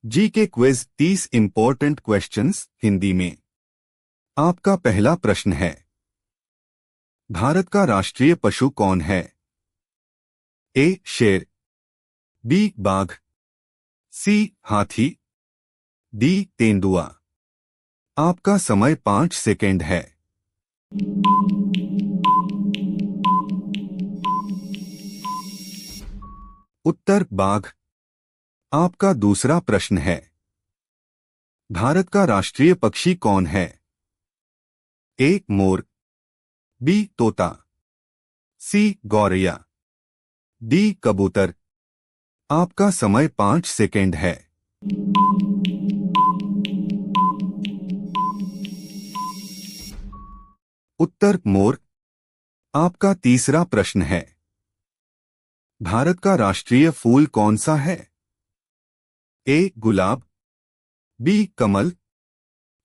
जी के quiz 30 important questions Hindi में। आपका पहला प्रश्न है, भारत का राष्ट्रीय पशु कौन है? ए शेर, बी बाघ, सी हाथी, डी तेंदुआ। आपका समय 5 सेकेंड है। उत्तर बाघ। आपका दूसरा प्रश्न है, भारत का राष्ट्रीय पक्षी कौन है? ए मोर, बी तोता, सी गौरैया, डी कबूतर। आपका समय 5 सेकेंड है। उत्तर मोर। आपका तीसरा प्रश्न है, भारत का राष्ट्रीय फूल कौन सा है? ए गुलाब, बी कमल,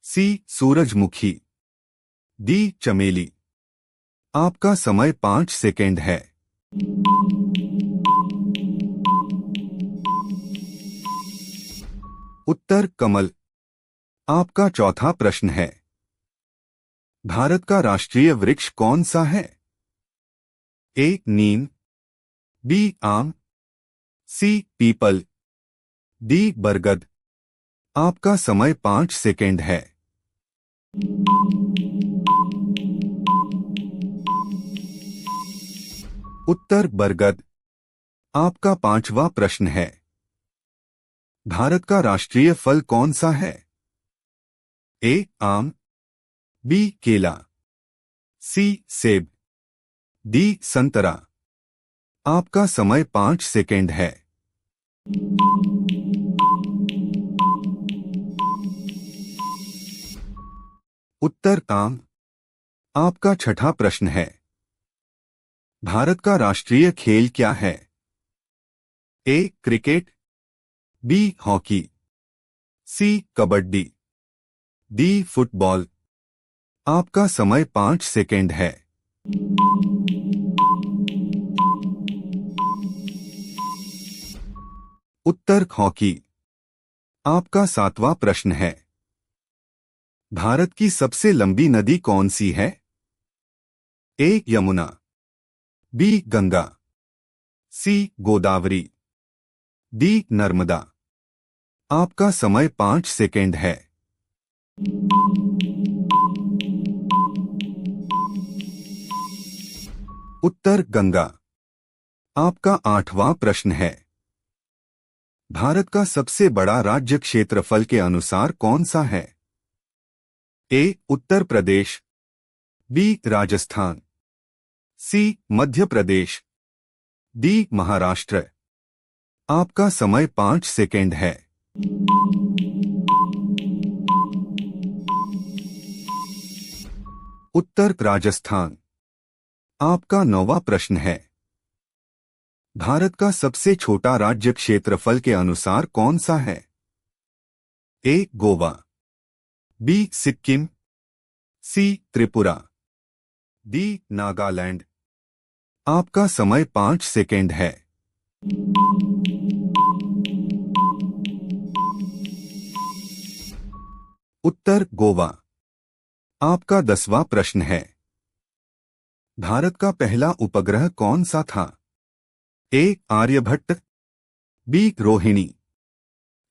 सी सूरजमुखी, डी चमेली। आपका समय 5 सेकेंड है। उत्तर कमल। आपका चौथा प्रश्न है, भारत का राष्ट्रीय वृक्ष कौन सा है? ए नीम, बी आम, सी पीपल, डी बरगद। आपका समय 5 सेकेंड है। उत्तर बरगद। आपका पांचवा प्रश्न है, भारत का राष्ट्रीय फल कौन सा है? ए आम, बी केला, सी सेब, डी संतरा। आपका समय 5 सेकेंड है। उत्तर आम। आपका छठा प्रश्न है, भारत का राष्ट्रीय खेल क्या है? ए क्रिकेट, बी हॉकी, सी कबड्डी, डी फुटबॉल। आपका समय 5 सेकेंड है। उत्तर हॉकी। आपका सातवां प्रश्न है, भारत की सबसे लंबी नदी कौन सी है? ए यमुना, बी गंगा, सी गोदावरी, डी नर्मदा। आपका समय 5 सेकेंड है। उत्तर गंगा। आपका आठवां प्रश्न है, भारत का सबसे बड़ा राज्य क्षेत्रफल के अनुसार कौन सा है? ए उत्तर प्रदेश, बी राजस्थान, सी मध्य प्रदेश, डी महाराष्ट्र। आपका समय 5 सेकेंड है। उत्तर राजस्थान। आपका नौवां प्रश्न है, भारत का सबसे छोटा राज्य क्षेत्रफल के अनुसार कौन सा है? ए गोवा, बी सिक्किम, सी त्रिपुरा, डी नागालैंड। आपका समय 5 सेकेंड है। उत्तर गोवा। आपका 10वां प्रश्न है, भारत का पहला उपग्रह कौन सा था? ए आर्यभट्ट, बी रोहिणी,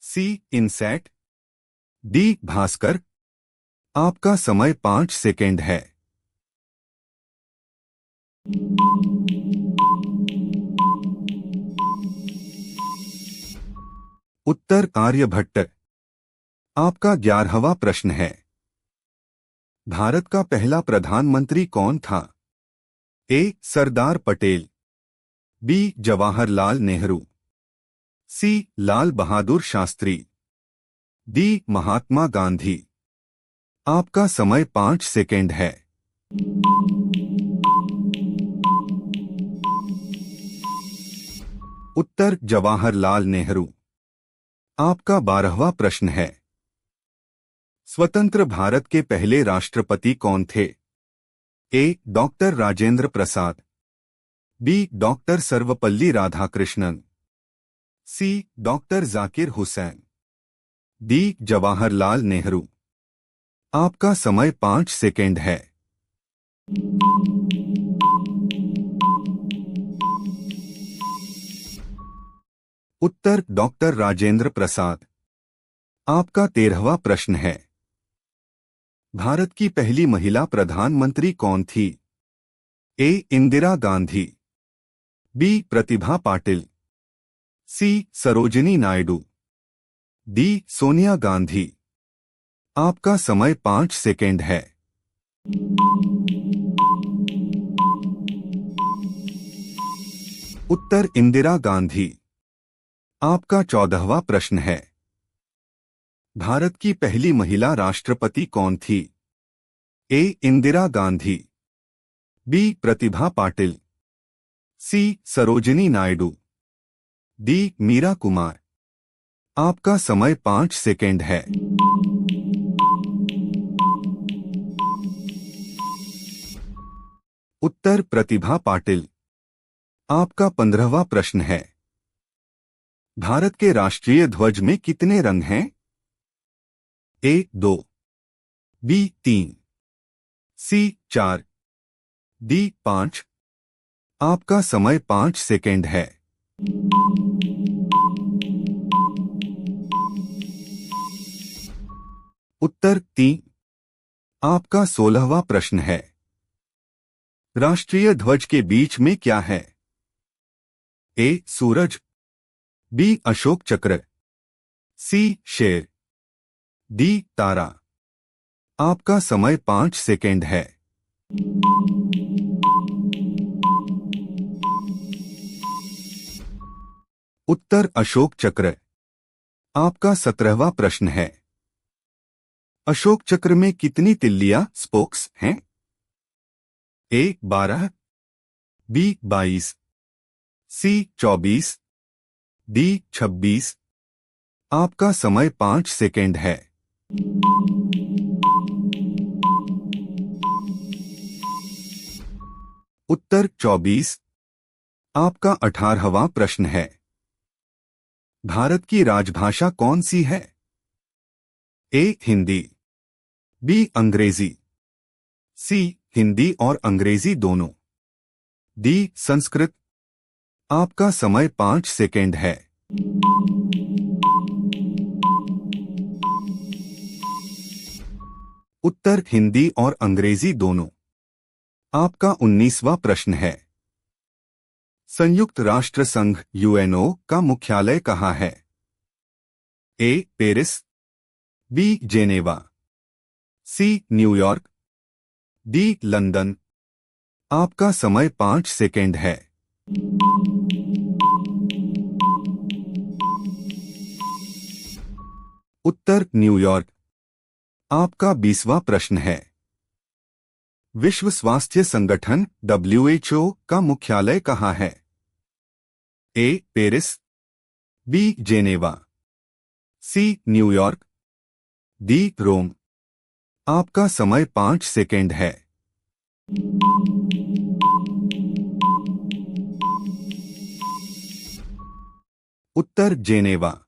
सी इनसैट, डी भास्कर। आपका समय 5 सेकेंड है। उत्तर आर्यभट्ट। आपका 11वां प्रश्न है, भारत का पहला प्रधानमंत्री कौन था? ए सरदार पटेल, बी जवाहरलाल नेहरू, सी लाल बहादुर शास्त्री, डी महात्मा गांधी। आपका समय 5 सेकेंड है। उत्तर जवाहरलाल नेहरू। आपका 12वां प्रश्न है, स्वतंत्र भारत के पहले राष्ट्रपति कौन थे? ए doctor Rajendra Prasad, B doctor Sarvepalli Radhakrishnan, सी डॉक्टर जाकिर हुसैन, डी जवाहरलाल नेहरू। आपका समय 5 सेकंड है। उत्तर डॉक्टर राजेंद्र प्रसाद। आपका 13वां प्रश्न है। भारत की पहली महिला प्रधानमंत्री कौन थी? ए इंदिरा गांधी, बी प्रतिभा पाटिल, सी सरोजिनी नायडू, डी सोनिया गांधी। आपका समय 5 सेकंड है। उत्तर इंदिरा गांधी। आपका 14वां प्रश्न है। भारत की पहली महिला राष्ट्रपति कौन थी? ए इंदिरा गांधी, बी प्रतिभा पाटिल, सी सरोजिनी नायडू, डी मीरा कुमार। आपका समय 5 सेकंड है। उत्तर प्रतिभा पाटिल। आपका 15वां प्रश्न है। भारत के राष्ट्रीय ध्वज में कितने रंग हैं? ए 2, बी 3, सी 4, डी 5। आपका समय 5 सेकंड है। उत्तर 3। आपका 16वां प्रश्न है। राष्ट्रीय ध्वज के बीच में क्या है? ए सूरज, बी अशोक चक्र, सी शेर, डी तारा। आपका समय 5 सेकंड है। उत्तर अशोक चक्र। आपका 17वां प्रश्न है। अशोक चक्र में कितनी तिल्लियां स्पोक्स हैं? ए 12, बी 22, सी 24, डी 26। आपका समय 5 सेकंड है। उत्तर 24। आपका 18वां प्रश्न है। भारत की राजभाषा कौन सी है? ए हिंदी, बी अंग्रेजी, सी हिंदी और अंग्रेजी दोनों, डी संस्कृत। आपका समय 5 सेकंड है। उत्तर हिंदी और अंग्रेजी दोनों। आपका 19वां प्रश्न है। संयुक्त राष्ट्र संघ यूएनओ का मुख्यालय कहाँ है? A Paris, B Geneva, C New York, D London. आपका समय 5 सेकंड है। उत्तर न्यूयॉर्क। आपका 20वां प्रश्न है। विश्व स्वास्थ्य संगठन WHO का मुख्यालय कहाँ है? A Paris, B Geneva, C New York, D Rome. आपका समय 5 सेकंड है। उत्तर जेनेवा।